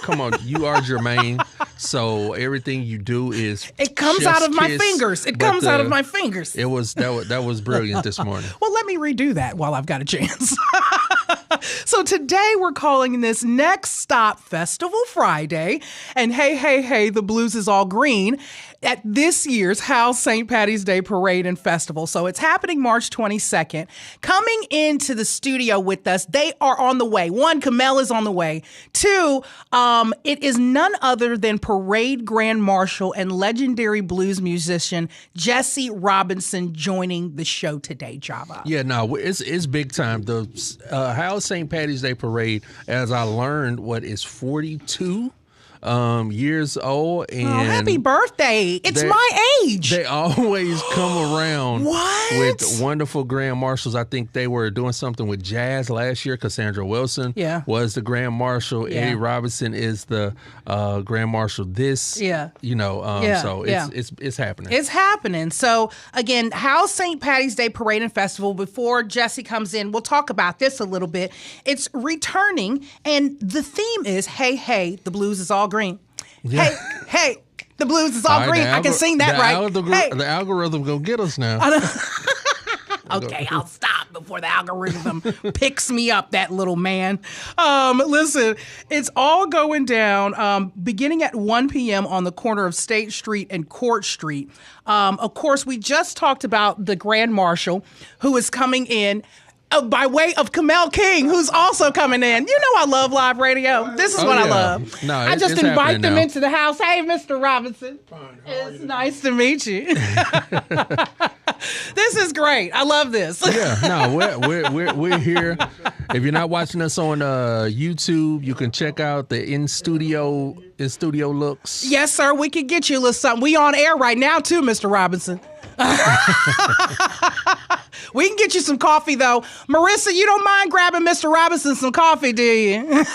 come on, you are Jermaine, so everything you do is it comes out of my fingers. It comes out of my fingers. It was that was brilliant this morning. Well, let me redo that while I've got a chance. So today we're calling this Next Stop Festival Friday. And hey, the blues is all green at this year's House St. Paddy's Day Parade and Festival. So it's happening March 22nd. Coming into the studio with us, they are on the way. One, Kamel is on the way. Two, it is none other than Parade Grand Marshal and legendary blues musician Jesse Robison joining the show today, Java. Yeah, no, it's big time. The House St. Paddy's Day Parade, as I learned, is 42 years old. And happy birthday. It's my age. They always come around with wonderful grand marshals. I think they were doing something with jazz last year. Cassandra Wilson was the grand marshal. Eddie Robison is the grand marshal this. So it's happening. It's happening. So again, House St. Paddy's Day Parade and Festival. Before Jesse comes in, we'll talk about this a little bit. It's returning, and the theme is hey, the blues is all green. Yeah. Hey, the blues is all green. I can sing that right. The algorithm gonna get us now. Okay, I'll stop before the algorithm picks me up, that little man. Listen, it's all going down beginning at 1 p.m. on the corner of State Street and Court Street. Of course, we just talked about the Grand Marshal, who is coming in by way of Kamel King, who's also coming in. You know I love live radio. This is what I love. No, I just invite them into the house. Hey, Mr. Robinson. It's nice to meet you. This is great. I love this. We're here. If you're not watching us on YouTube, you can check out the in studio looks. Yes, sir. We can get you a little something. We on air right now too, Mr. Robinson. We can get you some coffee, though. Marissa, you don't mind grabbing Mr. Robinson some coffee, do you?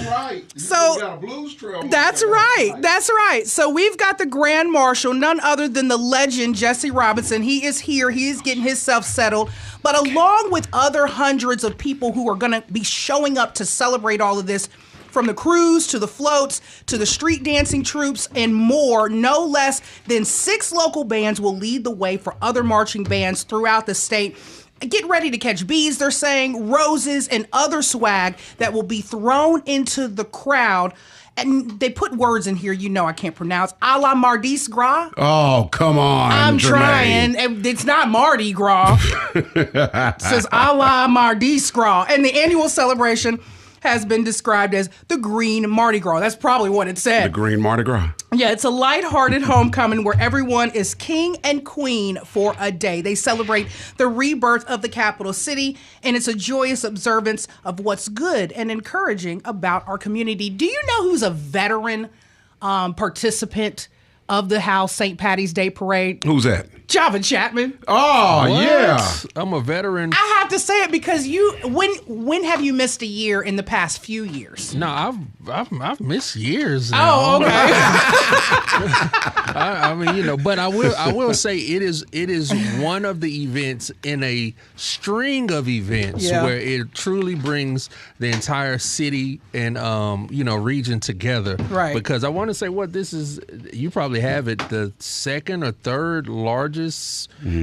Right. So got a blues trail. That's right. So we've got the Grand Marshal, none other than the legend Jesse Robison. He is here. He is getting himself settled. But along with other hundreds of people who are going to be showing up to celebrate all of this, from the crews to the floats to the street dancing troops and more, no less than 6 local bands will lead the way for other marching bands throughout the state. Get ready to catch bees, they're saying, roses, and other swag that will be thrown into the crowd. And they put words in here I can't pronounce. A la Mardi Gras. Oh, come on. I'm Jermaine. trying. It's not Mardi Gras. It says a la Mardi Gras. And the annual celebration has been described as the Green Mardi Gras. That's probably what it said. The Green Mardi Gras. Yeah, it's a lighthearted homecoming where everyone is king and queen for a day. They celebrate the rebirth of the capital city, and it's a joyous observance of what's good and encouraging about our community. Do you know who's a veteran participant of the House St. Paddy's Day Parade? Who's that? Java Chapman. Oh, what? Yeah. I'm a veteran. I have to say it because when have you missed a year in the past few years? No, I've missed years now. Oh, okay. I mean, but I will say it is one of the events in a string of events where it truly brings the entire city and region together. Right. Because I want to say this is, you probably have it, the second or third largest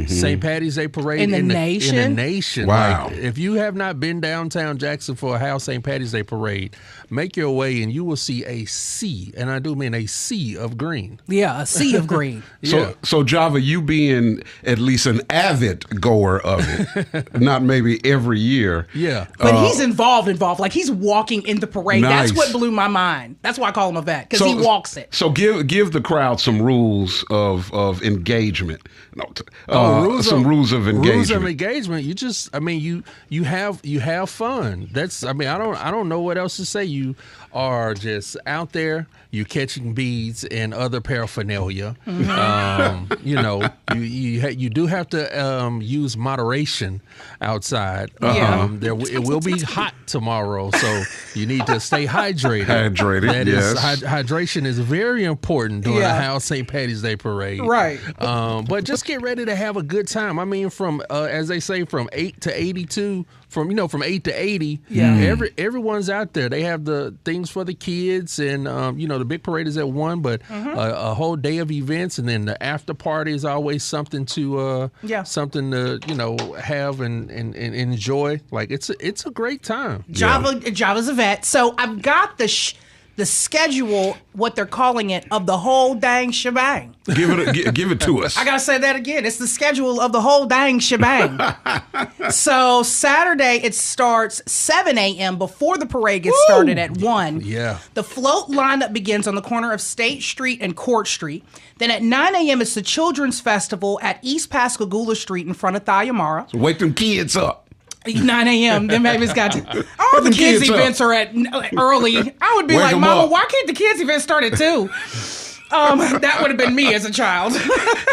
St. Paddy's Day parade in the nation. In the nation. Wow. Like, if you have not been downtown Jackson for a House St. Paddy's Day parade, make your way and you will see a sea, and I do mean a sea of green. Yeah, a sea of green. So Java, you being at least an avid goer of it, not maybe every year. Yeah. But he's involved. Like he's walking in the parade. Nice. That's what blew my mind. That's why I call him a vet, because he walks it. So give the crowd some rules of engagement. Rules of engagement. Rules of engagement. You just, you have fun. That's, I don't know what else to say. You are just out there. You catching beads and other paraphernalia. You do have to use moderation outside. It will be hot tomorrow, so you need to stay hydrated. Hydration is House St. Paddy's Day Parade. Right. But just get ready to have a good time. I mean, from as they say, from 8 to 82. From 8 to 80, everyone's out there. They have the things for the kids, and the big parade is at 1, but a whole day of events, and then the after party is always something to have and enjoy. Like it's a great time. Java's a vet, so I've got the schedule, what they're calling it, of the whole dang shebang. Give it to us. I gotta say that again. It's the schedule of the whole dang shebang. So Saturday it starts 7 a.m. before the parade gets started at 1. Yeah. The float lineup begins on the corner of State Street and Court Street. Then at 9 a.m. it's the Children's Festival at East Pascagoula Street in front of Thyamara. So wake them kids up. 9 a.m. Then baby's got to. All the kids' events are at early. I would be like, Mama, why can't the kids' event start at 2? That would have been me as a child.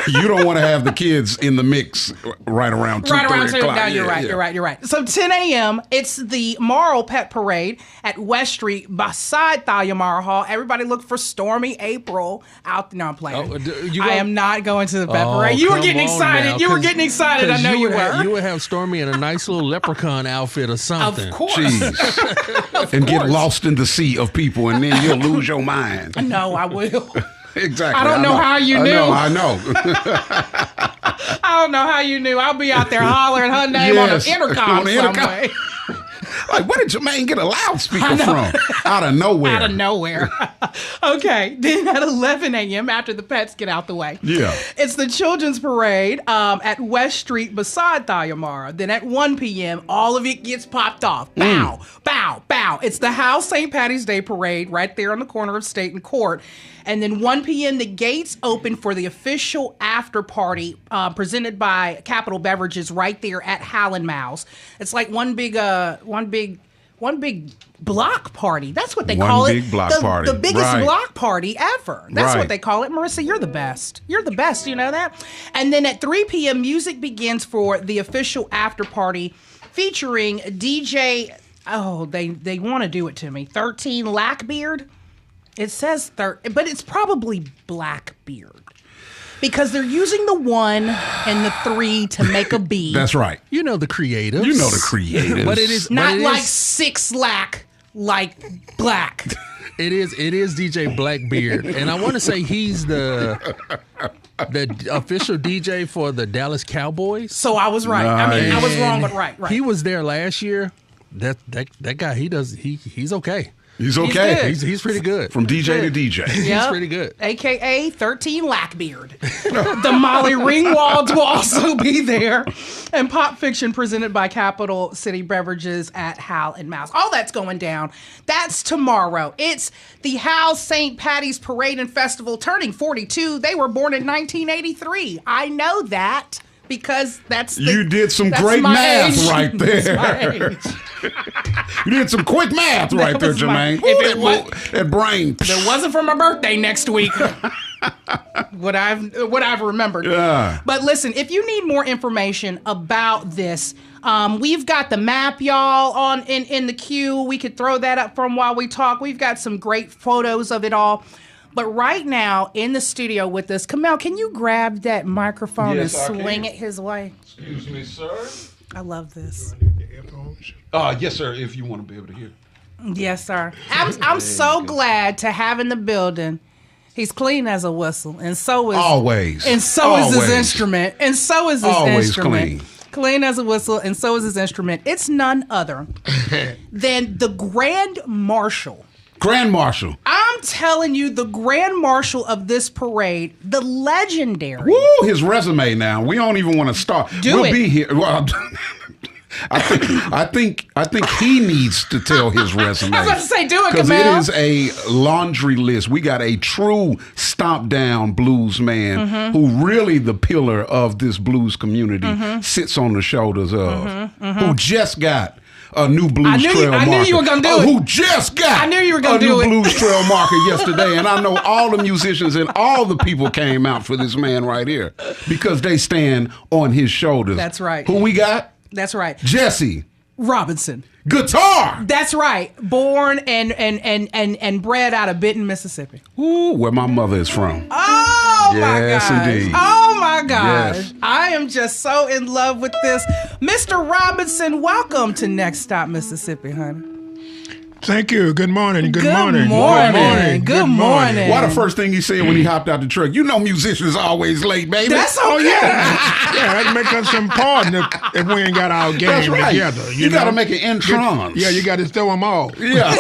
You don't want to have the kids in the mix right around 2, 3 o'clock. No, you're right. So 10 a.m., it's the Morrow Pet Parade at West Street beside Thyamara Hall. Everybody look for Stormy April out. No, I'm playing. I am not going to the Pet Parade. You were getting excited. You were getting excited. I know you were. You would have Stormy in a nice little leprechaun outfit or something. Of course. Jeez. And get lost in the sea of people, and then you'll lose your mind. No, I will. Exactly. I don't know how you knew. I know. I don't know how you knew. I'll be out there hollering her name on the intercom some way. Like, where did Jermaine get a loudspeaker from? Out of nowhere. Out of nowhere. Okay. Then at 11 a.m., after the pets get out the way, it's the Children's Parade at West Street beside Thyamara. Then at 1 p.m., all of it gets popped off. Bow, bow, bow. It's the House St. Paddy's Day Parade right there on the corner of State and Court. And then 1 p.m., the gates open for the official after party presented by Capital Beverages right there at Howland Mouse. It's like one big block party. That's what they call it. One big block party. The biggest block party ever. That's what they call it. Marissa, you're the best. You're the best. You know that? And then at 3 p.m., music begins for the official after party featuring DJ. Oh, they want to do it to me. 13 Lackbeard. It says but it's probably Blackbeard. Because they're using the 1 and the 3 to make a B. That's right. You know the creatives. But it is not like 6 lack, like black. It is DJ Blackbeard, and I want to say he's the official DJ for the Dallas Cowboys. So I was right. Nice. I mean, I was wrong, but right. He was there last year. That guy, he's okay. He's okay. He's pretty good. From DJ to DJ. Yep. He's pretty good. AKA 13 Lackbeard. The Molly Ringwalds will also be there. And Pop Fiction presented by Capital City Beverages at Hal and Mouse. All that's going down. That's tomorrow. It's the House St. Paddy's Parade and Festival turning 42. They were born in 1983. I know that. Because you did some great math right there. You did some quick math right there, Jermaine. That brain. If it wasn't for my birthday next week, what I've remembered. Yeah. But listen, if you need more information about this, we've got the map, y'all, in the queue. We could throw that up from while we talk. We've got some great photos of it all. But right now, in the studio with us, Kamel, can you grab that microphone and swing it his way? Excuse me, sir. I love this. Yes, sir, if you want to be able to hear. Yes, sir. I'm so glad to have in the building. He's clean as a whistle, and so is always. And so is his instrument. And so is his always instrument. Clean. Clean as a whistle, and so is his instrument. It's none other than the Grand Marshal. Grand Marshal. I'm telling you, the Grand Marshal of this parade, the legendary. Woo, his resume now. We don't even want to start. We'll be here. Well, I think he needs to tell his resume. I was about to say, do it, because Kamel. it is a laundry list. We got a true stomp down blues man who really the pillar of this blues community sits on the shoulders of, who just got a new blues trail marker. I knew you were going to do it. Who just got a new blues trail marker yesterday. And I know all the musicians and all the people came out for this man right here because they stand on his shoulders. That's right. Who we got? That's right. Jesse Robison. Guitar. That's right. Born and bred out of Benton, Mississippi. Ooh, where my mother is from. Oh! Oh my Yes, gosh. indeed. Oh my gosh. Yes. I am just so in love with this. Mr. Robinson, welcome to Next Stop Mississippi, honey. Thank you. Good morning. Good morning. morning. Good morning. Why the first thing he said when he hopped out the truck? You know musicians always late, baby. That's okay. Oh, yeah. Yeah, that make us important if we ain't got our game That's right. together. You got to make it entrance. Yeah, you got to throw them all. Yeah.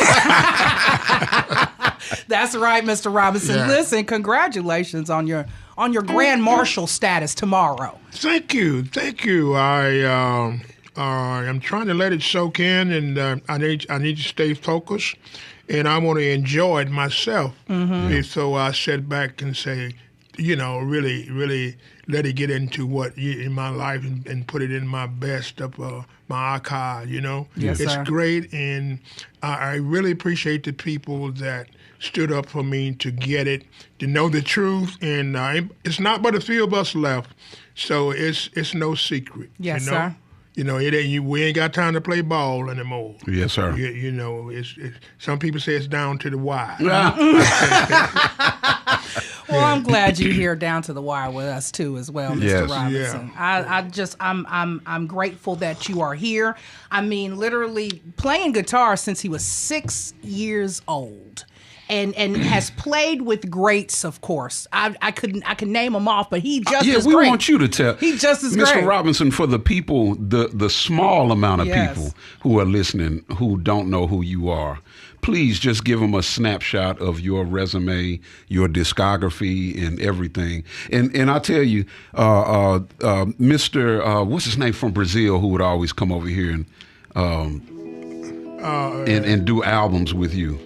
That's right, Mr. Robinson. Yeah. Listen, congratulations on your Grand Marshal status tomorrow. Thank you. Thank you. I'm trying to let it soak in, and I need to stay focused, and I want to enjoy it myself. And so I sit back and say, really, really let it get into in my life and put it in my best of my archive. Yes, it's sir. great, and I really appreciate the people that stood up for me to get it, to know the truth, and it's not but a few of us left, so it's no secret. Yes, sir. We ain't got time to play ball anymore. Yes, sir. Some people say it's down to the wire. Well, I'm glad you're here down to the wire with us too, as well, Mr. Yes. Robinson. I'm grateful that you are here. I mean, literally playing guitar since he was 6 years old. And has played with greats, of course. I could name them off, but he just is we great. want you to tell. He just is Mr. great. Robinson, for the people, the small amount of Yes. people who are listening who don't know who you are, please just give them a snapshot of your resume, your discography, and everything. And I tell you, Mr. What's his name from Brazil, who would always come over here and do albums with you.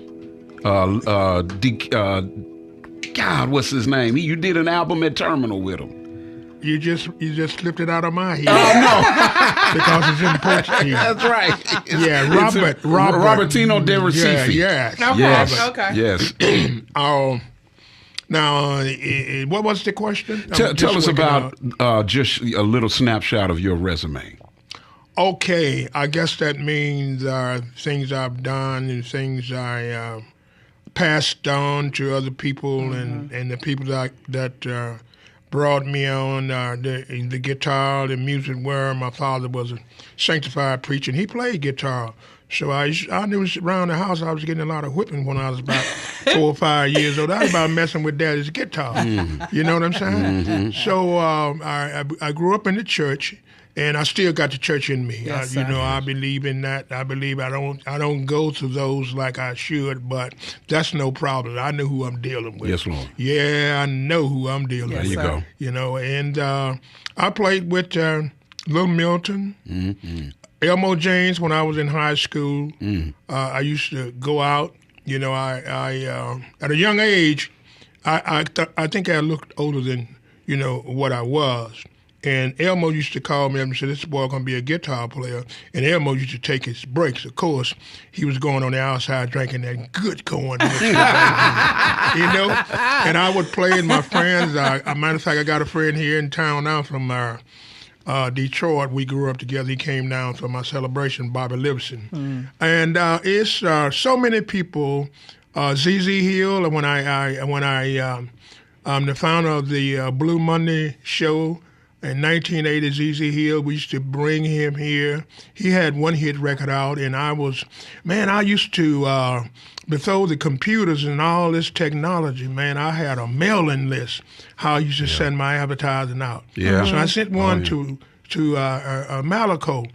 God, what's his name? You did an album at Terminal with him. You just slipped it out of my head. Oh no, because it's important to you. that's right. Yeah, Robertino de Recife. Yeah, Yes. Okay. Yes. Now, what was the question? Tell us about just a little snapshot of your resume. Okay, I guess that means things I've done and things I passed on to other people, and the people that brought me on the guitar, the music were. My father was a sanctified preacher, and he played guitar. So I knew around the house I was getting a lot of whipping when I was about 4 or 5 years old. I was about messing with daddy's guitar. You know what I'm saying? So I grew up in the church. And I still got the church in me. Yes, I believe in that. I believe I don't go to those like I should, but that's no problem. I know who I'm dealing with. Yes, Lord. Yeah, I know who I'm dealing with. There you go. And I played with Little Milton, Elmo James when I was in high school. I used to go out. I at a young age, I think I looked older than what I was. And Elmo used to call me up and say, "This boy going to be a guitar player." And Elmo used to take his breaks. Of course, he was going on the outside drinking that good corn. And I would play with my friends. Matter of fact, I got a friend here in town now from Detroit. We grew up together. He came down for my celebration, Bobby Livingston. And it's so many people. ZZ Hill, when I'm the founder of the Blue Monday show. In 1980, ZZ Hill, we used to bring him here. He had one hit record out, and I used to, before the computers and all this technology, I had a mailing list, how I used to send my advertising out. Yeah. So I sent one to Malaco,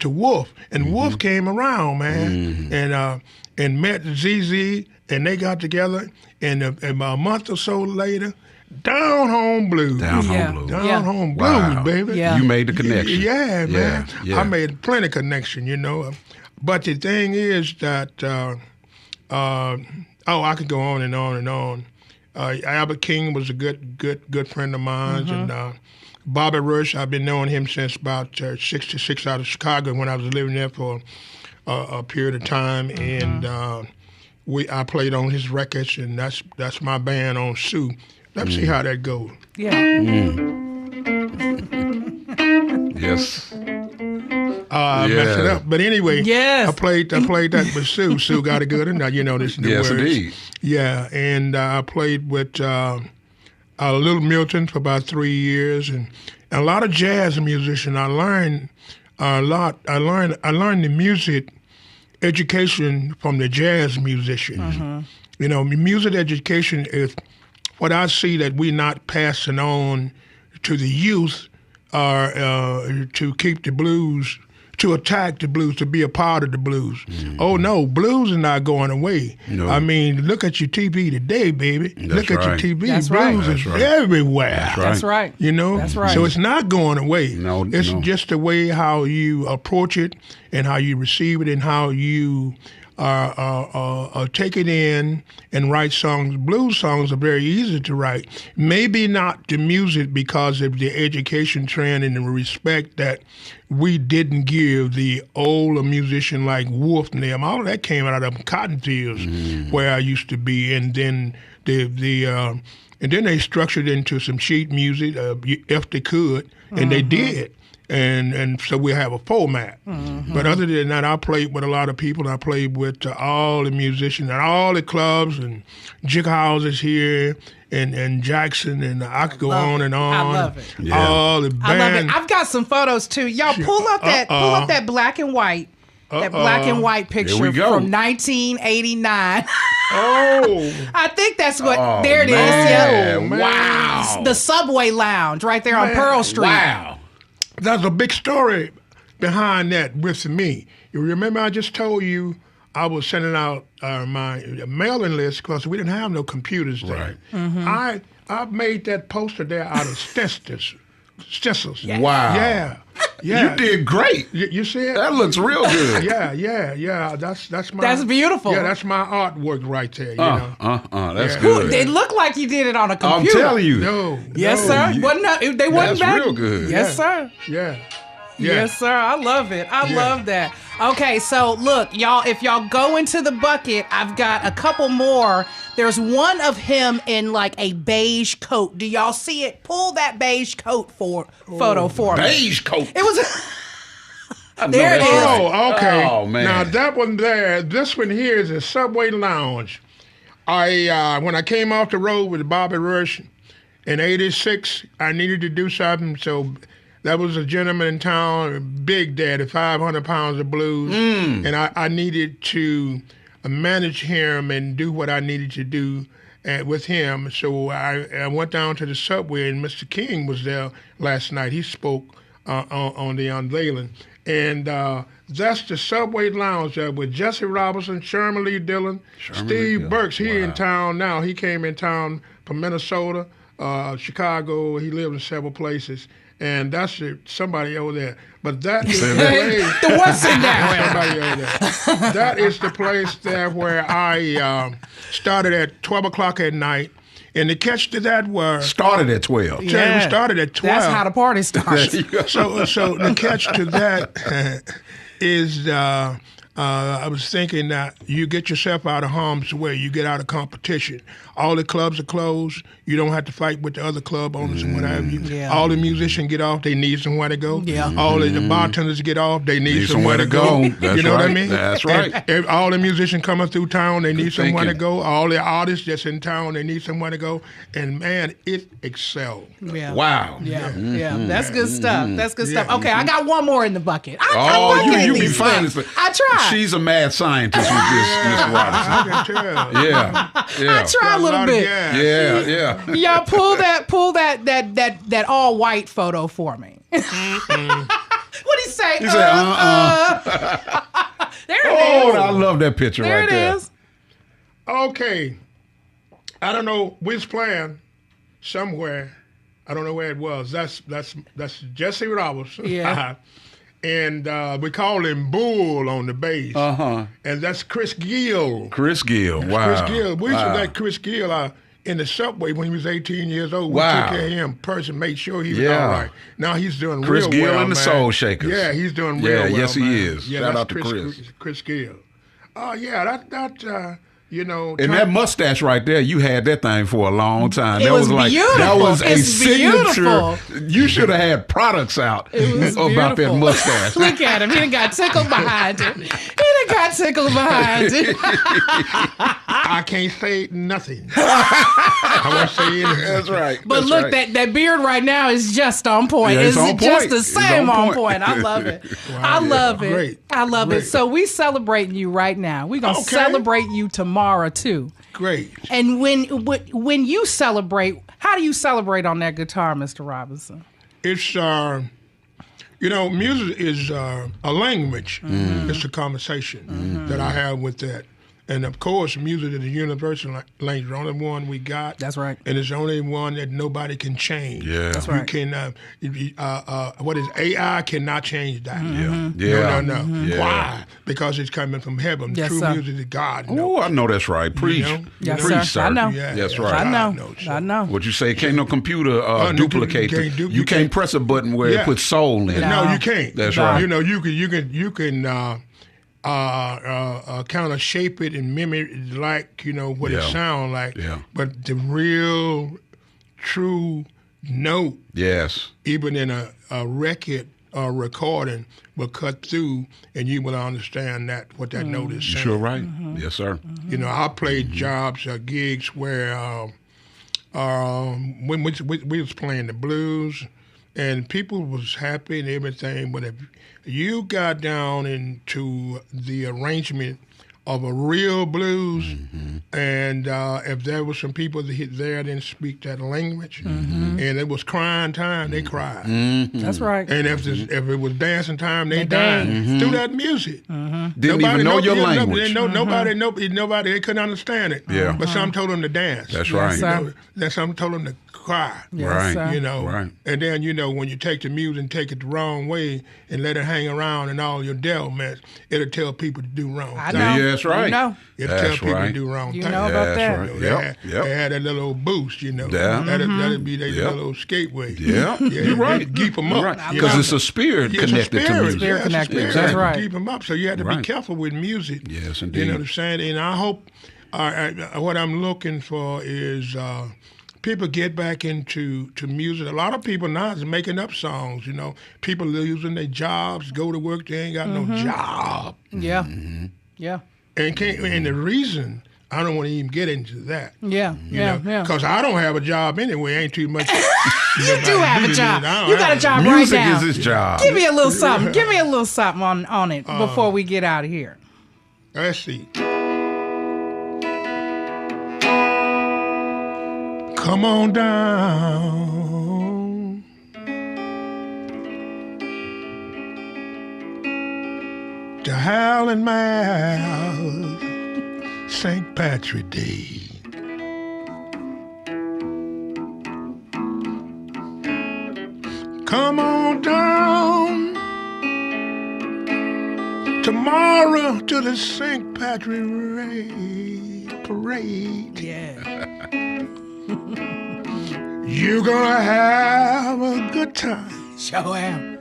to Wolf, and Wolf came around, and met ZZ, and they got together, and a month or so later, Down Home Blues. Down Home Blues, baby. Yeah. You made the connection. Yeah, man. Yeah. I made plenty of connection, But the thing is that, I could go on and on and on. Albert King was a good friend of mine, and Bobby Rush, I've been knowing him since about 66 out of Chicago when I was living there for a period of time, and I played on his records, and that's my band on Sue. Let me see how that goes. Yeah. Yes. Messed it up. But anyway, Yes. I played that with Sue. Sue got it good, and this is the Yes, words. indeed. Yeah, and I played with Little Milton for about 3 years, and a lot of jazz musician. I learned a lot. I learned the music education from the jazz musicians. You know, music education is what I see that we're not passing on to the youth, to keep the blues, to attack the blues, to be a part of the blues. Oh no, blues is not going away. No. I mean, look at your TV today, baby. Look at your TV. That's blues is everywhere. That's right. You know? That's right. So it's not going away. No, it's just the way how you approach it and how you receive it and how you take it in and write songs. Blues songs are very easy to write. Maybe not the music because of the education trend and the respect that we didn't give the older musician like Wolf and them. All of that came out of cotton fields where I used to be, and then and then they structured into some sheet music if they could, and they did. And so we have a format. But other than that, I played with a lot of people. I played with all the musicians at all the clubs and jig houses here and Jackson, and I could go on and on. I love it. Yeah. All the band. I love it. I've got some photos too. Y'all pull up that black and white. That black and white picture from 1989. I think that's what. There it is. Yeah. Wow. The Subway Lounge right there on Pearl Street. Wow. There's a big story behind that with me. You remember I just told you I was sending out my mailing list because we didn't have no computers then. Right. I made that poster there out of stencils. Yeah. Wow. Yeah. You did great. You see it? That looks real good. Yeah. That's my. That's beautiful. Yeah, that's my artwork right there. You know. That's good. They look like you did it on a computer. I'm telling you. No. Yes, sir. They wasn't bad. That's real good. Yes, sir. Yeah. Yes, sir. I love it. I love that. Okay, so look, y'all, if y'all go into the bucket, I've got a couple more. There's one of him in like a beige coat. Do y'all see it? Pull that beige coat photo for me. Beige coat. It was. There it is. Oh, okay. Oh, man. Now that one there, this one here is a Subway Lounge. When I came off the road with Bobby Rush in '86, I needed to do something, so. That was a gentleman in town, Big Daddy, 500 pounds of blues. And I needed to manage him and do what I needed to do with him. So I went down to the Subway, and Mr. King was there last night. He spoke on the unveiling. And that's the Subway Lounge with Jesse Robison, Sherman Lee Dillon, Steve Burks. He in town now. He came in town from Minnesota, Chicago. He lived in several places. And that's somebody over there. But that is the place. The what's in there? Somebody over there. That is the place there where I started at 12 o'clock at night. And the catch to that was... Started at 12. Yeah, we started at 12. That's how the party starts. So the catch to that is... I was thinking that you get yourself out of harm's way. You get out of competition. All the clubs are closed. You don't have to fight with the other club owners and what have you. Yeah. All the musicians get off. They need somewhere to go. Yeah. All the bartenders get off. They need somewhere to go. That's you know right. what I mean? That's right. And all the musicians coming through town, they need somewhere to go. All the artists that's in town, they need somewhere to go. And man, it excelled. Yeah. Wow. Yeah. That's good stuff. That's good stuff. Okay, I got one more in the bucket. You be fine. I tried. She's a mad scientist with this, Miss Robison. I can tell. Yeah. I tried a little bit. Yeah. Y'all pull that all white photo for me. What'd he say? He said, There it is. I love that picture right there. There it is. Okay. I don't know. We was playing somewhere. I don't know where it was. That's Jesse Robison. Yeah. And we call him Bull on the bass. And that's Chris Gill. Chris Gill, wow. Chris Gill. We used to let Chris Gill in the Subway when he was 18 years old. We took care of him person, made sure he was all right. Now he's doing Chris real Gill well, and the man. Soul Shakers. Yeah, he's doing real well, yes, man. he is. Yeah, Shout out to Chris. Chris Gill. Oh, yeah, that you know. And that mustache right there, you had that thing for a long time. It was like beautiful. that was a signature. Beautiful. You should have had products out about that mustache. Look at him. He done got tickled behind it. He done I got tickled behind it. I can't say nothing. I won't say anything. That's right. But That's look, right. that beard right now is just on point. Yeah, it's on just point. the It's same on on point. point. I love it. Wow, I love it. Great. I love it. Great. So we celebrating you right now. We're gonna Okay. celebrate you tomorrow too. Great. And when you celebrate, how do you celebrate on that guitar, Mr. Robinson? It's music is a language. It's a conversation that I have with that. And of course, music is a universal language, the only one we got. That's right. And it's the only one that nobody can change. Yeah. That's You right. can, what is AI cannot change that. Yeah. No. Yeah. Why? Because it's coming from heaven. Yes, True sir. music is God. Oh, I know that's right. Preach. know? Yes, Preach, sir. I know. Yeah, That's yeah. right. I know. God knows. I know. What you say? Can't no computer no, duplicate. you can't You can't press a button where it puts soul in. No. No, you can't. That's right. You can kind of shape it and mimic it like what it Yeah. sounds like. Yeah. But the real, true note, Yes. even in a record or recording, will cut through, and you will understand what that note is You saying. sure right? Yes, sir. I played jobs or gigs where when we was playing the blues, and people was happy and everything, but if you got down into the arrangement of a real blues, and if there was some people that there didn't speak that language, and it was crying time, they cried. That's right. And if it was dancing time, they danced through that music. Didn't even know your language. Nobody, they couldn't understand it. Yeah. But some told them to dance. That's Yes, right. sir. Then some told them to cry. Yes, Right. sir. Right. And then when you take the music and take it the wrong way and let it hang around in all your devilments, it'll tell people to do wrong I things. know. Yeah, that's right. You know. It'll tell That's people right. to do wrong You things. know about That's that. right. They Yep. had, they had that little boost, Yeah. That'd be their Yep. little skateway. Yeah. You're right. Keep them up. You're right. you Because know? it's a spirit Yeah, it's a connected to spirit. music. Spirit Yeah, it's a connected. spirit. That's right. Keep them up. So you have to Right. be careful with music. Yes, You indeed. know what I'm saying? And I hope what I'm looking for is people get back into music. A lot of people now is making up songs. People losing their jobs, go to work, they ain't got no job, Yeah. Yeah. and the reason. I don't want to even get into that. Yeah. Yeah. Because I don't have a job anyway. Ain't too much. You do have a job. I don't You have got a job Music right now. is his job. Give me a little something. Give me a little something on it before we get out of here. Let's see. Come on down. To Howlin' Miles, St. Patrick's Day. Come on down tomorrow to the St. Patrick's Parade. Yeah. You're gonna have a good time. Show am.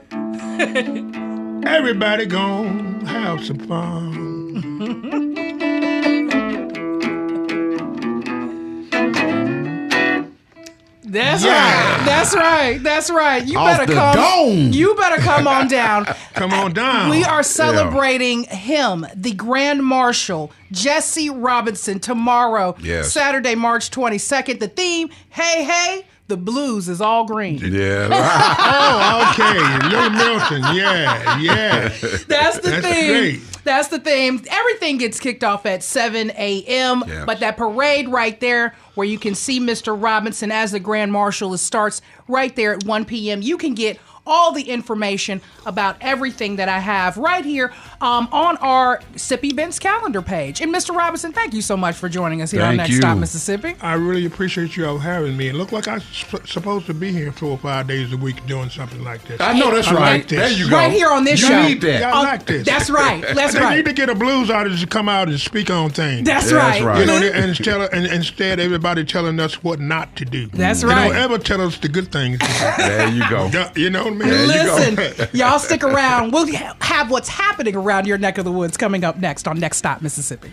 Everybody gonna have some fun. That's Yeah. right. That's right. That's right. You Off better the come. dome. You better come on down. Come on down. We are celebrating him, the Grand Marshal, Jesse Robinson, tomorrow, Yes. Saturday, March 22nd. The theme, hey, hey, the blues is all green. Yeah. Oh, okay. Lou Milton. Yeah. That's the That's theme. great. That's the theme. Everything gets kicked off at 7 a.m., Yes. but that parade right there where you can see Mr. Robinson as the Grand Marshal, it starts right there at 1 p.m. You can get all the information about everything that I have right here on our Sippy Events calendar page. And Mr. Robinson, thank you so much for joining us here on Thank Next you. Stop Mississippi. I really appreciate you all having me. It looked like I'm supposed to be here 4 or 5 days a week doing something like this. I know that's I right. like this. There you go. Right here on this you show. need that. I like this. That's right. That's They right. need to get a blues artist to come out and speak on things. That's Yeah, right. that's right. You know, and instead everybody telling us what not to do. That's They right. don't ever tell us the good things to There you go. do. You know what I mean? There you go. Listen, y'all stick around. We'll have what's happening around your neck of the woods coming up next on Next Stop Mississippi.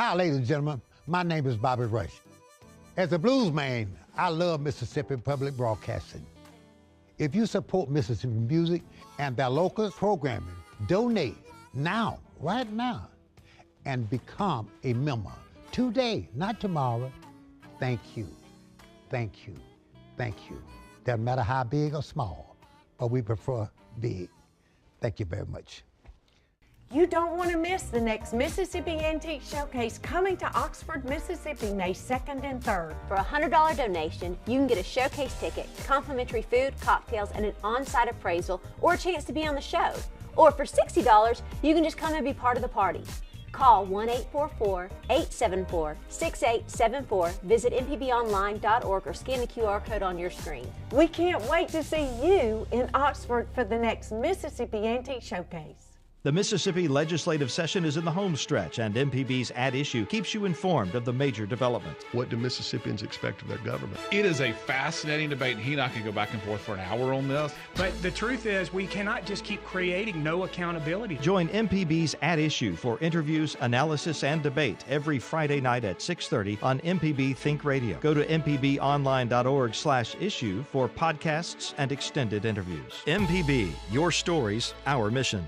Hi, ladies and gentlemen. My name is Bobby Rush. As a blues man, I love Mississippi Public Broadcasting. If you support Mississippi music and their local programming, donate now, right now, and become a member today, not tomorrow. Thank you, thank you, thank you. Doesn't matter how big or small, but we prefer big. Thank you very much. You don't want to miss the next Mississippi Antique Showcase coming to Oxford, Mississippi, May 2nd and 3rd. For a $100 donation, you can get a showcase ticket, complimentary food, cocktails, and an on-site appraisal, or a chance to be on the show. Or for $60, you can just come and be part of the party. Call 1-844-874-6874, visit mpbonline.org, or scan the QR code on your screen. We can't wait to see you in Oxford for the next Mississippi Antique Showcase. The Mississippi legislative session is in the home stretch, and MPB's At Issue keeps you informed of the major developments. What do Mississippians expect of their government? It is a fascinating debate, and he and I can go back and forth for an hour on this. But the truth is, we cannot just keep creating no accountability. Join MPB's At Issue for interviews, analysis, and debate every Friday night at 6:30 on MPB Think Radio. Go to mpbonline.org/issue for podcasts and extended interviews. MPB, your stories, our mission.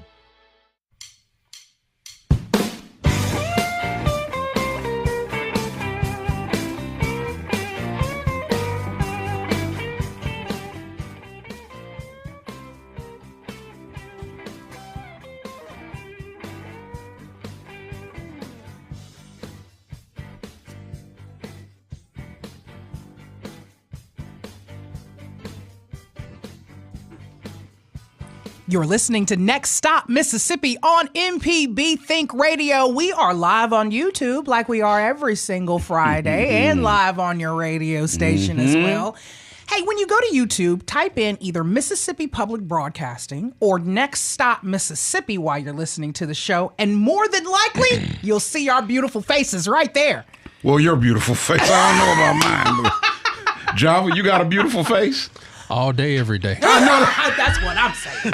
You're listening to Next Stop Mississippi on MPB Think Radio. We are live on YouTube like we are every single Friday and live on your radio station as well. Hey, when you go to YouTube, type in either Mississippi Public Broadcasting or Next Stop Mississippi while you're listening to the show, and more than likely, you'll see our beautiful faces right there. Well, your beautiful face. I don't know about mine. But Java, you got a beautiful face? All day, every day. I know, that's what I'm saying.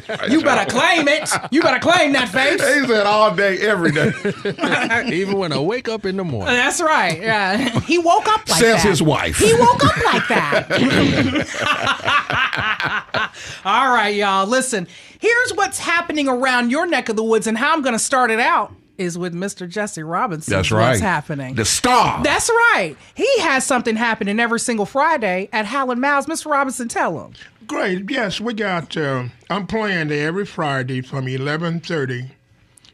Right, you better claim it. You better claim that face. He said all day, every day. Even when I wake up in the morning. That's right. Yeah. He woke up like Says that. his wife. He woke up like that. All right, y'all. Listen, here's what's happening around your neck of the woods, and how I'm going to start it out is with Mr. Jesse Robison. That's right. What's happening? The star. That's right. He has something happening every single Friday at Howland Miles. Mr. Robison, tell him. Great. Yes, we got, I'm playing there every Friday from 11:30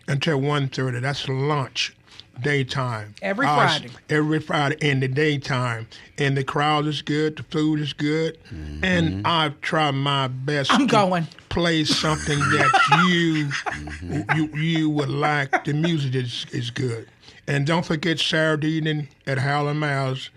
until 1:30. That's lunch. Daytime. Every Friday. Every Friday in the daytime. And the crowd is good, the food is good, and I've tried my best to play something that you would like. The music is good. And don't forget Saturday evening at Howland Miles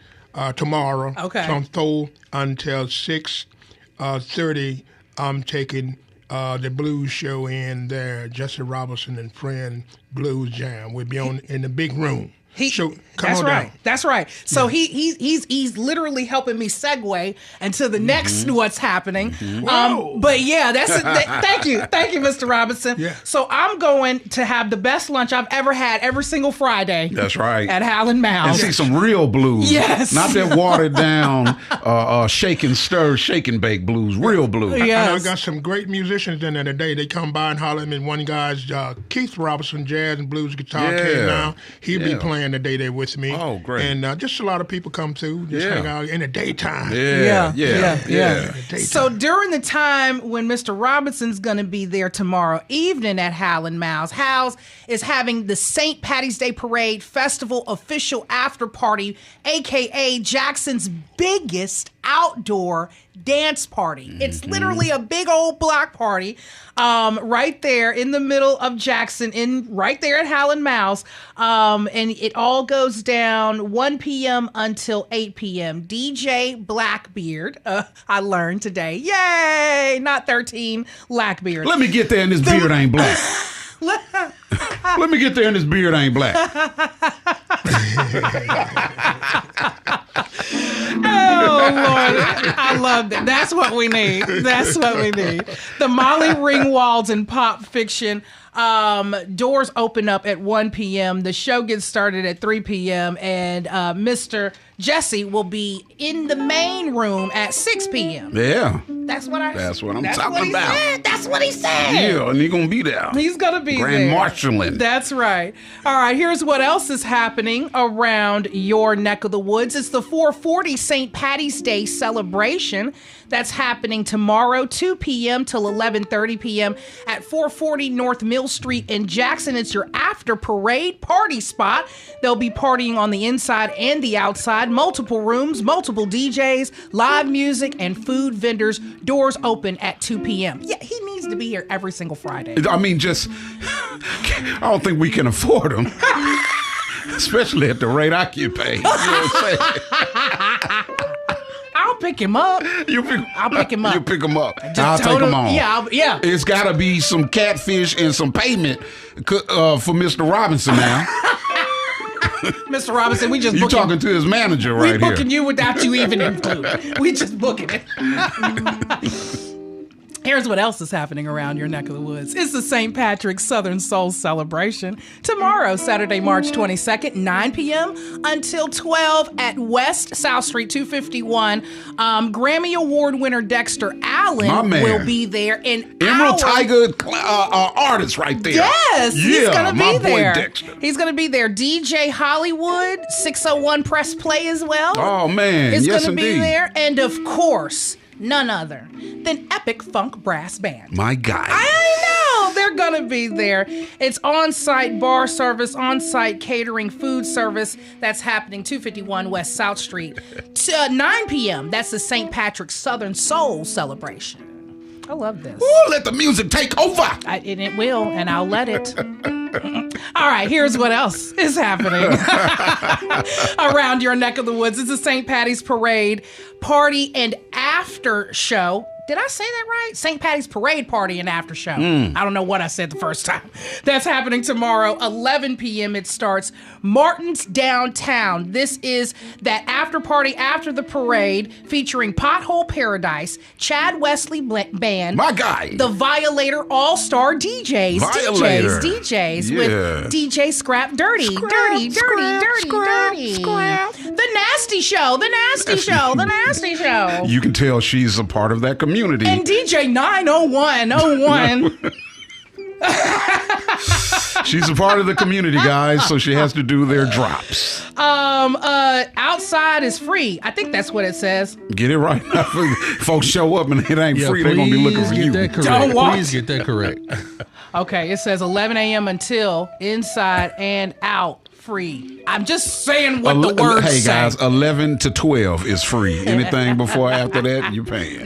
tomorrow. Okay. From 4 until 6:30, I'm taking the blues show in there, Jesse Robison and Friend Blues Jam. We'll be in the big room. So come that's on right. down. That's right. So he's literally helping me segue into the next what's happening. But yeah, thank you, Mr. Robinson. Yeah. So I'm going to have the best lunch I've ever had every single Friday. That's right. At Howland Miles. And see some real blues. Yes. Not that watered down, shake and stir, shake and bake blues. Real blues. Yes. And I got some great musicians in there today. They come by and holler at me. One guy's Keith Robinson, jazz and blues guitar kid now. He'll be playing today there with me. Oh, great. And just a lot of people come through, just hang out in the daytime. Yeah. So during the time when Mr. Robinson's going to be there tomorrow evening at Howland Miles, Howes is having the St. Paddy's Day Parade Festival official after party, a.k.a. Jackson's biggest outdoor dance party. It's literally a big old block party right there in the middle of Jackson, right there at Howland Miles. And it all goes down 1 p.m. until 8 p.m. DJ Blackbeard, I learned today. Yay! Not 13, Blackbeard. Let me get there and this beard ain't black. Let me get there and this beard ain't black. Lord. I love that. That's what we need. That's what we need. The Molly Ringwalds and Pop Fiction. Doors open up at 1 p.m. The show gets started at 3 p.m. And Mr. Jesse will be in the main room at 6 p.m. Yeah. That's what I'm talking about. That's what he said. Yeah, and he's going to be there. He's going to be Grand Marshaling. That's right. All right, here's what else is happening around your neck of the woods. It's the 440 St. Paddy's Day celebration. That's happening tomorrow, 2 p.m. till 11:30 p.m. at 440 North Mill Street in Jackson. It's your after parade party spot. They'll be partying on the inside and the outside. Multiple rooms, multiple DJs, live music, and food vendors. Doors open at 2 p.m. Yeah, he needs to be here every single Friday. I mean, I don't think we can afford him. Especially at the rate I get paid. You know what I'm saying? I'll pick him up. I'll pick him up. You pick him up. I'll take him on. Yeah. It's got to be some catfish and some payment for Mr. Robinson now. Mr. Robinson, we just you talking to his manager right here. We booking you without you even included. We just booking it. Here's what else is happening around your neck of the woods. It's the St. Patrick's Southern Soul Celebration. Tomorrow, Saturday, March 22nd, 9 p.m. until 12 at West South Street 251. Grammy Award winner Dexter Allen will be there. Emerald Tiger artist right there. Yes, he's going to be there. Boy Dexter. He's going to be there. DJ Hollywood, 601 Press Play as well. Oh, man. Is yes, going to indeed. be there. And of course, none other than Epic Funk Brass Band. My guy. I know. They're going to be there. It's on-site bar service, on-site catering, food service. That's happening 251 West South Street. 9 p.m. That's the St. Patrick's Southern Soul Celebration. I love this. Ooh, let the music take over. And it will, and I'll let it. All right, here's what else is happening around your neck of the woods. It's the St. Paddy's Parade Party and After Show. Did I say that right? St. Paddy's Parade Party and After Show. I don't know what I said the first time. That's happening tomorrow, 11 p.m. It starts. Martin's Downtown. This is that after party after the parade featuring Pothole Paradise, Chad Wesley Band. My guy. The Violator All-Star DJs. Violator. DJs with DJ Scrap Dirty. Dirty. The Nasty Show. The Nasty Show. You can tell she's a part of that community. And DJ 90101. She's a part of the community, guys, so she has to do their drops. Outside is free. I think that's what it says. Get it right. Folks show up and it ain't free. They're going to be looking for you. Don't walk. Please get that correct. Okay, it says 11 a.m. until inside and out. Free. I'm just saying what the words say. Hey guys, 11 to 12 is free. Anything before or after that, you're paying.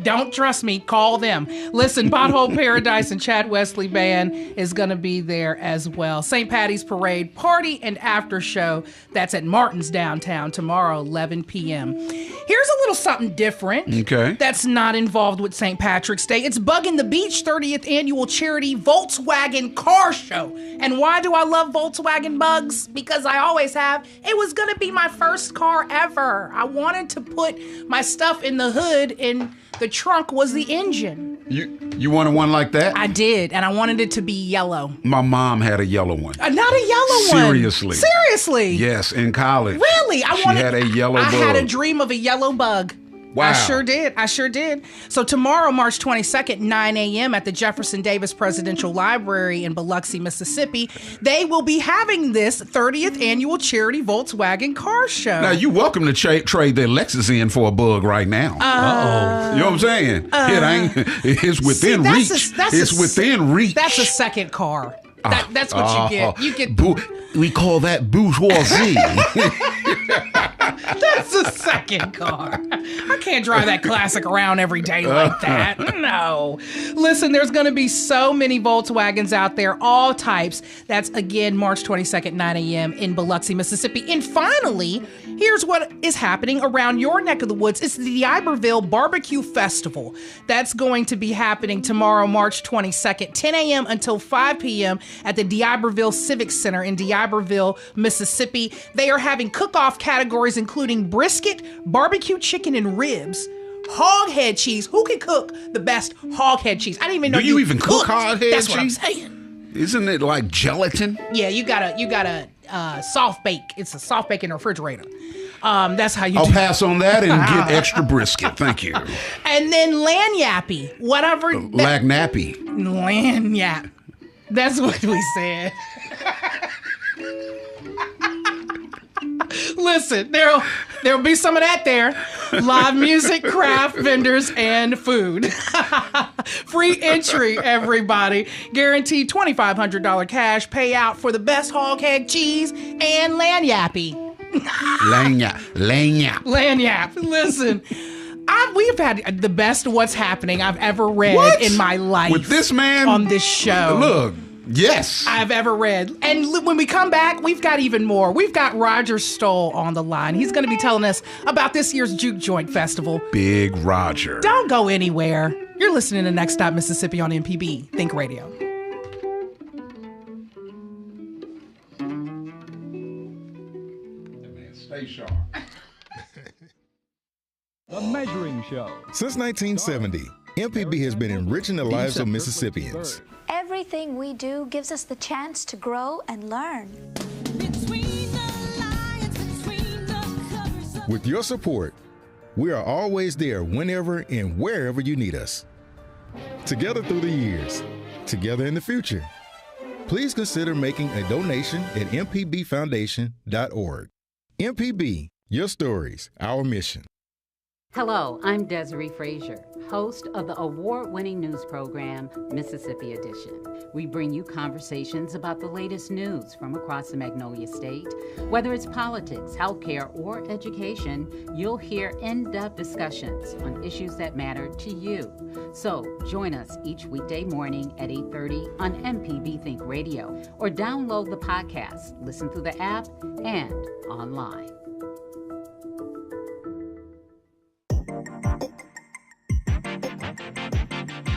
Don't trust me. Call them. Listen, Pothole Paradise and Chad Wesley Band is going to be there as well. St. Paddy's Parade Party and After Show. That's at Martin's Downtown tomorrow, 11 p.m. Here's a little something different. Okay. That's not involved with St. Patrick's Day. It's Buggin' the Beach 30th Annual Charity Volkswagen Car Show. And why do I love Volkswagen Bugs? Because I always have. It was going to be my first car ever. I wanted to put my stuff in the hood and the trunk was the engine. You wanted one like that? I did, and I wanted it to be yellow. My mom had a yellow one. Not a yellow one. Seriously? Yes, in college. Really? She had a yellow bug. I had a dream of a yellow bug. Wow. I sure did. So tomorrow, March 22nd, 9 a.m. at the Jefferson Davis Presidential Library in Biloxi, Mississippi, they will be having this 30th annual charity Volkswagen car show. Now, you're welcome to trade their Lexus in for a bug right now. You know what I'm saying? It's within reach. It's within reach. That's a second car. That's what you get. You get. We call that bourgeoisie. That's a second car. I can't drive that classic around every day like that. No. Listen, there's going to be so many Volkswagens out there, all types. That's, again, March 22nd, 9 a.m. in Biloxi, Mississippi. And finally, here's what is happening around your neck of the woods. It's the D'Iberville Barbecue Festival. That's going to be happening tomorrow, March 22nd, 10 a.m. until 5 p.m. at the D'Iberville Civic Center in D'Iberville, Mississippi. They are having cook-off categories, including including brisket, barbecue chicken and ribs, hog head cheese. Who can cook the best hog head cheese? I didn't even know. Do you even cook hog head cheese? That's what I'm saying. Isn't it like gelatin? Yeah, you gotta soft bake. It's a soft bake in the refrigerator. That's how you. I'll pass on that and get extra brisket. Thank you. And then lagnappy, whatever. Lagnappy. Lagnappy. That's what we said. Listen, there'll be some of that there. Live music, craft vendors, and food. Free entry, everybody. Guaranteed $2,500 cash payout for the best hog head cheese and lagnappy. Lagnappy. Listen, we have had the best What's Happening I've ever read in my life. With this man on this show. Look. Yes. I've ever read. And when we come back, we've got even more. We've got Roger Stoll on the line. He's going to be telling us about this year's Juke Joint Festival. Big Roger. Don't go anywhere. You're listening to Next Stop Mississippi on MPB Think Radio. Stay sharp. The Measuring Show. Since 1970, MPB has been enriching the lives of Mississippians. Everything we do gives us the chance to grow and learn. With your support, we are always there whenever and wherever you need us. Together through the years, together in the future. Please consider making a donation at mpbfoundation.org. MPB, your stories, our mission. Hello, I'm Desiree Frazier, host of the award-winning news program, Mississippi Edition. We bring you conversations about the latest news from across the Magnolia State. Whether it's politics, healthcare, or education, you'll hear in-depth discussions on issues that matter to you. So join us each weekday morning at 8:30 on MPB Think Radio, or download the podcast, listen through the app, and online.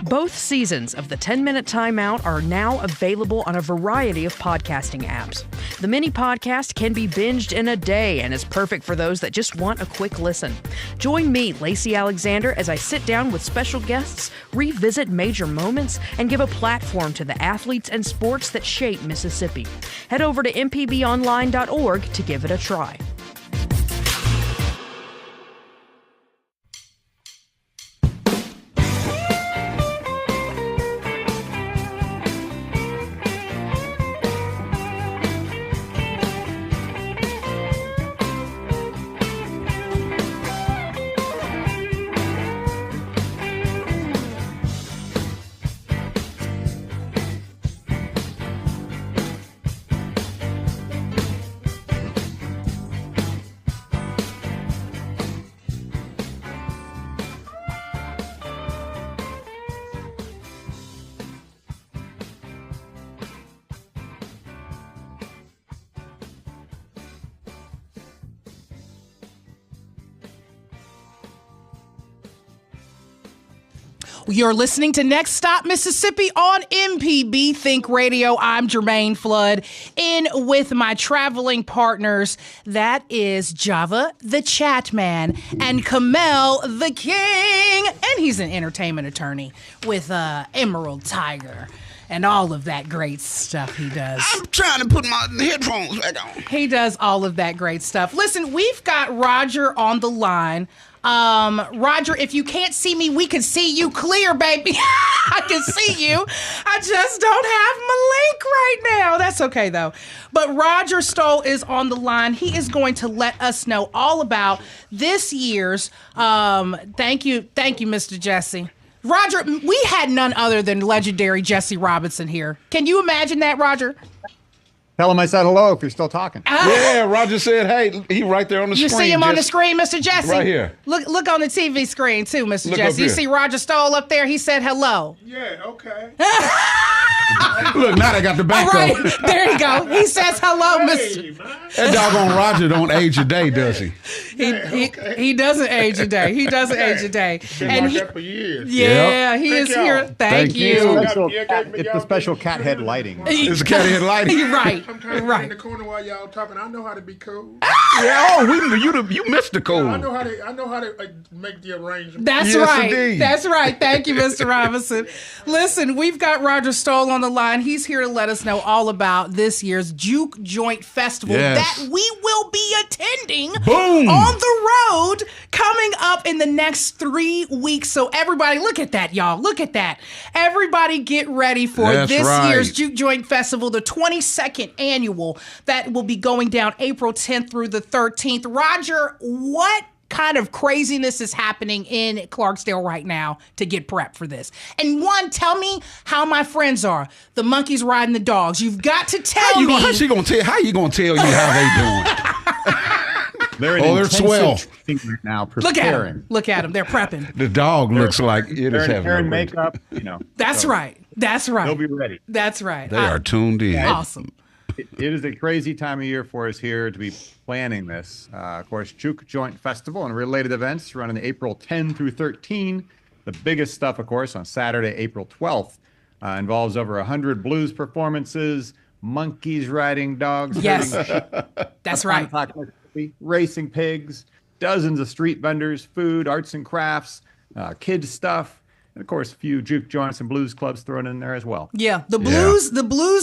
Both seasons of the 10-Minute Timeout are now available on a variety of podcasting apps. The mini podcast can be binged in a day and is perfect for those that just want a quick listen. Join me, Lacey Alexander, as I sit down with special guests, revisit major moments, and give a platform to the athletes and sports that shape Mississippi. Head over to mpbonline.org to give it a try. You're listening to Next Stop Mississippi on MPB Think Radio. I'm Jermaine Flood, in with my traveling partners. That is Java, the Chat Man, and Kamel, the King. And he's an entertainment attorney with Emerald Tiger and all of that great stuff he does. I'm trying to put my headphones back on. He does all of that great stuff. Listen, we've got Roger on the line. Roger, if you can't see me, we can see you clear, baby. I can see you. I just don't have my link right now. That's okay, though. But Roger Stoll is on the line. He is going to let us know all about this year's, thank you, Mr. Jesse. Roger, we had none other than legendary Jesse Robison here. Can you imagine that, Roger? Tell him I said hello if you're still talking. Yeah, Roger said, hey, he right there on the screen. You see him on the screen, Mr. Jesse? Right here. Look on the TV screen, too, Mr. Jesse. You see Roger Stoll up there? He said hello. Yeah, okay. Look, now they got the back All right, up. there you go. He says hello, Mr. That doggone Roger don't age a day, does he? He doesn't age a day. He doesn't age a day. Been like that for years. Yeah, he is here. Thank you. It's the special cat head lighting. It's a cat head lighting. You're right. Sometimes in the corner while y'all talking, I know how to be cool. You missed the cool. I know how to make the arrangement. That's Yes, right. indeed. That's right. Thank you, Mr. Robinson. Listen, we've got Roger Stoll on the line. He's here to let us know all about this year's Juke Joint Festival that we will be attending on the road coming up in the next 3 weeks. So everybody, look at that, y'all. Look at that. Everybody get ready for this year's Juke Joint Festival, the 22nd annual that will be going down April 10th through the 13th. Roger, what kind of craziness is happening in Clarksdale right now to get prepped for this? And one, tell me how my friends are. The monkeys riding the dogs. You've got to tell me. How you gonna tell you how they doing? They're swell right now, preparing. Look at them. They're prepping. The dog looks like it is having They're in makeup, That's right. That's right. They'll be ready. That's right. They are tuned in. Awesome. It is a crazy time of year for us here to be planning this. Of course, Juke Joint Festival and related events running April 10 through 13. The biggest stuff, of course, on Saturday, April 12th, involves over 100 blues performances, monkeys riding dogs. Yes, that's right. Racing pigs, dozens of street vendors, food, arts and crafts, kids stuff. And of course, a few juke joints and blues clubs thrown in there as well. Yeah, the blues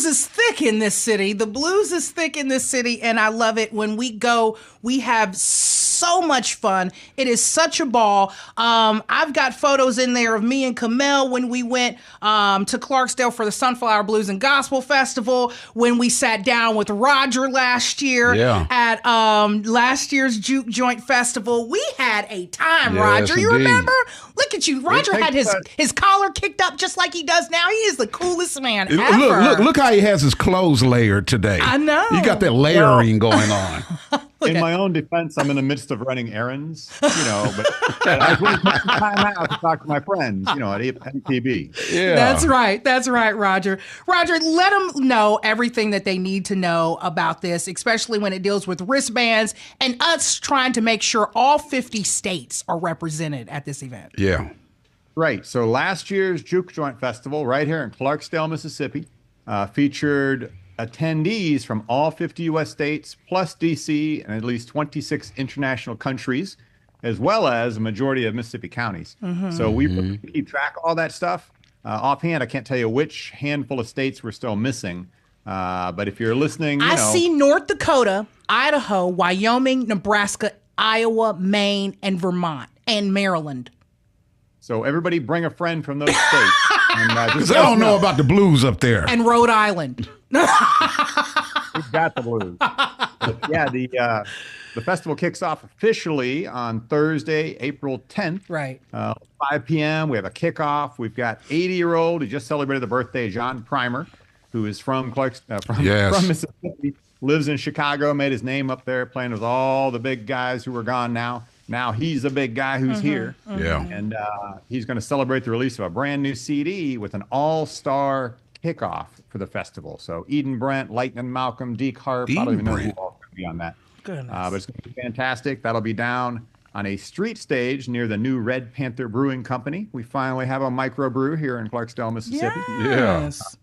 is thick in this city. The blues is thick in this city, and I love it. When we go, we have so much fun. It is such a ball. I've got photos in there of me and Kamel when we went to Clarksdale for the Sunflower Blues and Gospel Festival, when we sat down with Roger last year at last year's Juke Joint Festival. We had a time, Roger. You remember? Look at you. Roger had his collar kicked up just like he does now. He is the coolest man ever. Look how he has his clothes layered today. I know. You got that layering going on. In my own defense, I'm in the midst of running errands, but I just want to take some time out to talk to my friends, at MTB. Yeah. That's right. That's right, Roger. Roger, let them know everything that they need to know about this, especially when it deals with wristbands and us trying to make sure all 50 states are represented at this event. Yeah. Right. So last year's Juke Joint Festival right here in Clarksdale, Mississippi, featured attendees from all 50 U.S. states, plus D.C., and at least 26 international countries, as well as a majority of Mississippi counties. So we keep track of all that stuff. Offhand, I can't tell you which handful of states we're still missing. But if you're listening, I see North Dakota, Idaho, Wyoming, Nebraska, Iowa, Maine, and Vermont, and Maryland. So everybody bring a friend from those states. Because I don't know about the blues up there. And Rhode Island. We've got the blues. But yeah, the festival kicks off officially on Thursday, April 10th. Right. 5 p.m. We have a kickoff. We've got 80-year-old who just celebrated the birthday, John Primer, who is from Mississippi, lives in Chicago, made his name up there, playing with all the big guys who are gone now. Now he's a big guy who's here. Yeah. And he's going to celebrate the release of a brand new CD with an all-star kickoff for the festival. So Eden Brent, Lightning Malcolm, Deke Harp. I don't even know who all going to be on that. Goodness. But it's going to be fantastic. That'll be down on a street stage near the new Red Panther Brewing Company. We finally have a microbrew here in Clarksdale, Mississippi. Yes.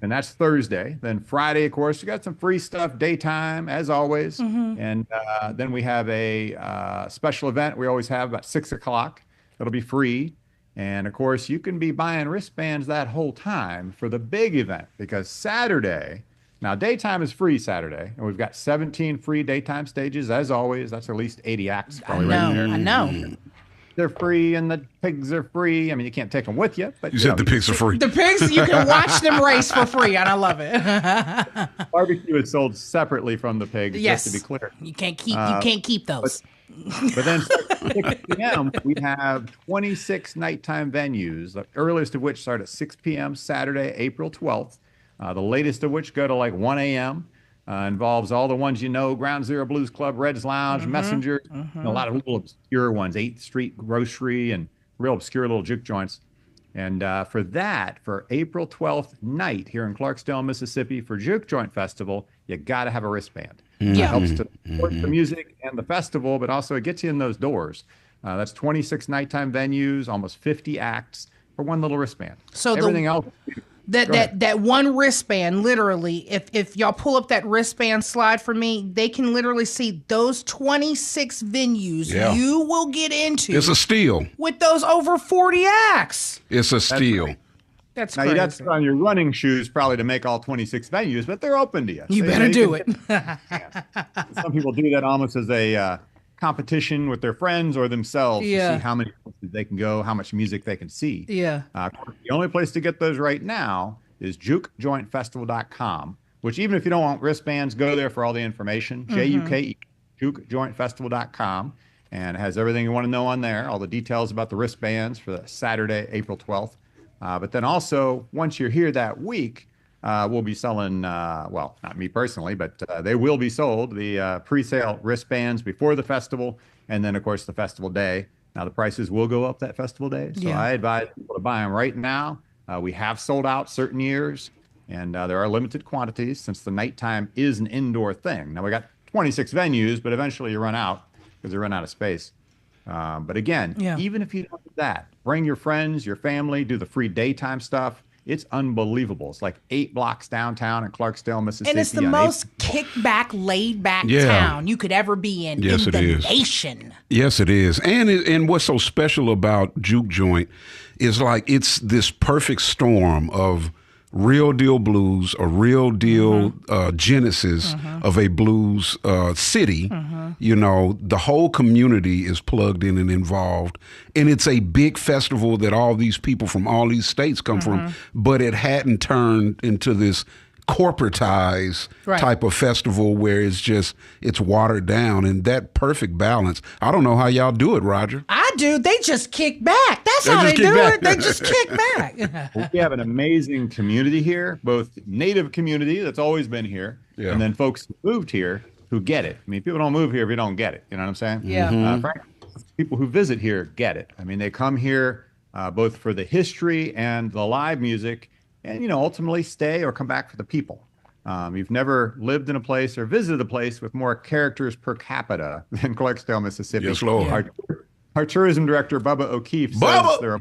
And that's Thursday. Then Friday, of course, we got some free stuff, daytime, as always. And then we have a special event we always have about 6 o'clock. That'll be free. And, of course, you can be buying wristbands that whole time for the big event, because Saturday, now daytime is free Saturday, and we've got 17 free daytime stages, as always. That's at least 80 acts probably right there. I know. They're free, and the pigs are free. I mean, you can't take them with you. But You said the pigs are free. The pigs, you can watch them race for free, and I love it. Barbecue is sold separately from the pigs, Yes. just to be clear. You can't keep those. But then 6 p.m., we have 26 nighttime venues, the earliest of which start at 6 p.m. Saturday, April 12th. The latest of which go to like 1 a.m. Involves all the ones Ground Zero Blues Club, Red's Lounge, Messenger, and a lot of little obscure ones, 8th Street Grocery, and real obscure little juke joints. And for April 12th night here in Clarksdale, Mississippi, for Juke Joint Festival, you got to have a wristband. It helps to support the music and the festival, but also it gets you in those doors. That's 26 nighttime venues, almost 50 acts for one little wristband. So everything else. That one wristband, literally, if y'all pull up that wristband slide for me, they can literally see those 26 venues you will get into. It's a steal. With those over 40 acts. It's a steal. That's now, crazy. That's on your running shoes probably to make all 26 venues, but they're open to you. You better do it. Some people do that almost as a competition with their friends or themselves to see how many places they can go, how much music they can see. Yeah. The only place to get those right now is jukejointfestival.com, which even if you don't want wristbands, go there for all the information. Juke, jukejointfestival.com. And it has everything you want to know on there, all the details about the wristbands for the Saturday, April 12th. But then also, once you're here that week, we'll be selling, well, not me personally, but they will be sold, the pre-sale wristbands before the festival, and then, of course, the festival day. Now, the prices will go up that festival day, so I advise people to buy them right now. We have sold out certain years, and there are limited quantities since the nighttime is an indoor thing. Now, we got 26 venues, but eventually you run out because they run out of space. But again, even if you don't do that, bring your friends, your family, do the free daytime stuff. It's unbelievable. It's like 8 blocks downtown in Clarksdale, Mississippi. And it's the most kick-back, laid-back town you could ever be in the nation. Yes, it is. And what's so special about Juke Joint is like it's this perfect storm of real deal blues, a real deal genesis of a blues city. You know, the whole community is plugged in and involved. And it's a big festival that all these people from all these states come from, but it hadn't turned into this corporatized type of festival where it's watered down, and that perfect balance. I don't know how y'all do it, Roger. I do. They just kick back. That's how they do it. They just kick back. We have an amazing community here, both native community that's always been here, and then folks who moved here who get it. I mean, people don't move here if you don't get it. You know what I'm saying? Yeah. Frankly, people who visit here get it. I mean, they come here both for the history and the live music, and, you know, ultimately stay or come back for the people. You've never lived in a place or visited a place with more characters per capita than Clarksdale, Mississippi. Yes, Lord. Our tourism director, Bubba O'Keefe, says there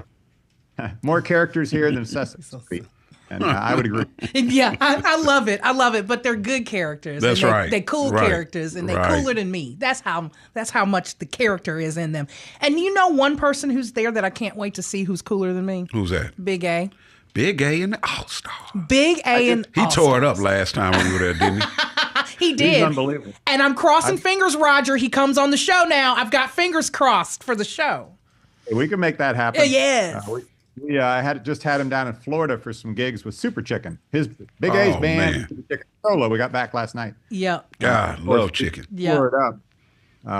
are more characters here than Sesame Street. And I would agree. I love it. I love it. But they're good characters. That's right. They're cool characters, and they're cooler than me. That's how much the character is in them. And you know one person who's there that I can't wait to see who's cooler than me? Who's that? Big A. Big A and the All-Star. Big A and He tore it up last time when we were there, didn't he? He did. He's unbelievable. And I'm crossing fingers, Roger. He comes on the show now. I've got fingers crossed for the show. We can make that happen. Yes. I just had him down in Florida for some gigs with Super Chicken. His Big A's band, Super Chicken Solo, we got back last night. Yep. God, love chicken. Yeah.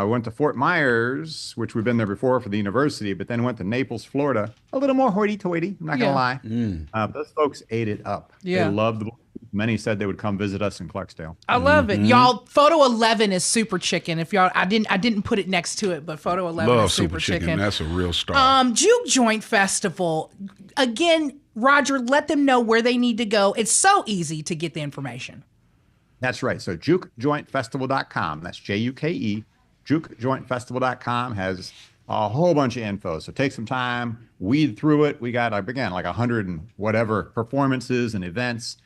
Went to Fort Myers, which we've been there before for the university, but then went to Naples, Florida. A little more hoity-toity, I'm not going to lie. Those folks ate it up. Yeah. They loved the blues. Many said they would come visit us in Clarksdale. I love it. Y'all, photo 11 is Super Chicken. If y'all, I didn't put it next to it, but photo 11 is Super Chicken. That's a real star. Juke Joint Festival. Again, Roger, let them know where they need to go. It's so easy to get the information. That's right. So jukejointfestival.com. That's Juke. jukejointfestival.com has a whole bunch of info. So take some time, weed through it. We got, again, like 100 and whatever performances and events.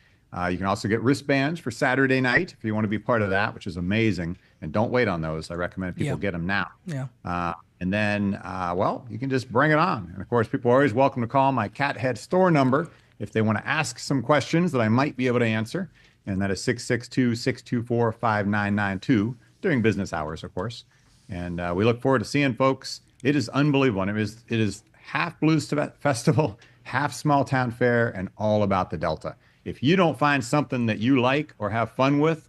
You can also get wristbands for Saturday night if you want to be part of that, which is amazing. And don't wait on those. I recommend people get them now. Yeah. And then, you can just bring it on. And of course, people are always welcome to call my Cathead store number if they want to ask some questions that I might be able to answer. And that is 662-624-5992 during business hours, of course. And we look forward to seeing folks. It is unbelievable. And it is half Blues Festival, half Small Town Fair, and all about the Delta. If you don't find something that you like or have fun with,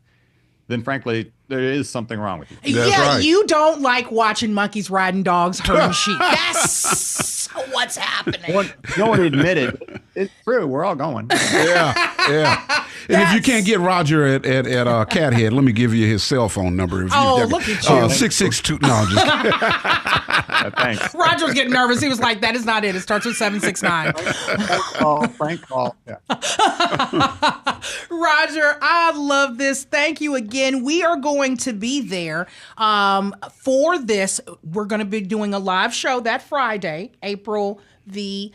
then frankly, there is something wrong with you. That's right. You don't like watching monkeys riding dogs, herding sheep. That's what's happening. No one admitted. It's true. We're all going. Yeah. And if you can't get Roger at Cathead, let me give you his cell phone number. Look at you. 662. No, I'm just kidding. Thanks. Roger was getting nervous. He was like, that is not it. It starts with 769. Frank call. Yeah. Roger, I love this. Thank you again. We are going to be there for this. We're going to be doing a live show that Friday, April the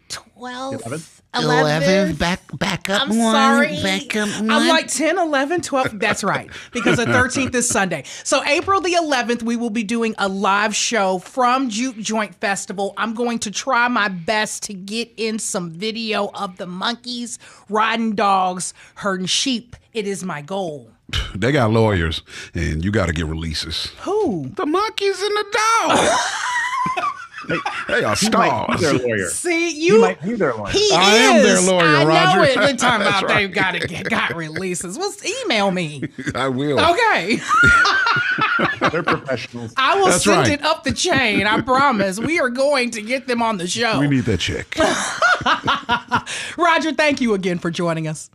12th. 11. Back up I'm one. sorry. Back up one. I'm like 10, 11, 12. That's right. Because the 13th is Sunday. So April the 11th, we will be doing a live show from Juke Joint Festival. I'm going to try my best to get in some video of the monkeys riding dogs, herding sheep. It is my goal. They got lawyers, and you got to get releases. Who? The monkeys and the dogs. They are stars. Their lawyer. See, you might be their lawyer. I am their lawyer, Roger. I know it. We're talking about Right. they've got releases. Well, email me. I will. Okay. They're professionals. I will That's send right. it up the chain. I promise. We are going to get them on the show. We need that check. Roger, thank you again for joining us.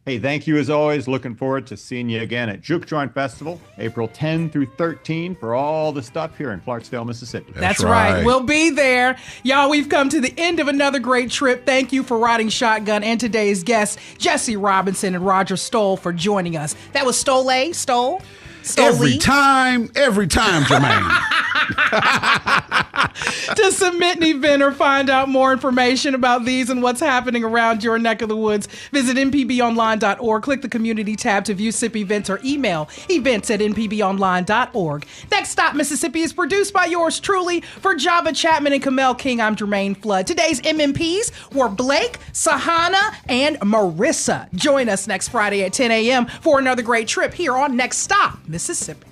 Hey, thank you as always. Looking forward to seeing you again at Juke Joint Festival, April 10 through 13 for all the stuff here in Clarksdale, Mississippi. That's right. We'll be there. Y'all, we've come to the end of another great trip. Thank you for riding shotgun and today's guests, Jesse Robison and Roger Stoll, for joining us. That was Stoll. Every time, Jermaine. To submit an event or find out more information about these and what's happening around your neck of the woods, visit mpbonline.org. Click the community tab to view SIP events or email events@mpbonline.org. Next Stop Mississippi is produced by yours truly. For Java Chapman and Kamel King, I'm Jermaine Flood. Today's MMPs were Blake, Sahana, and Marissa. Join us next Friday at 10 a.m. for another great trip here on Next Stop Mississippi.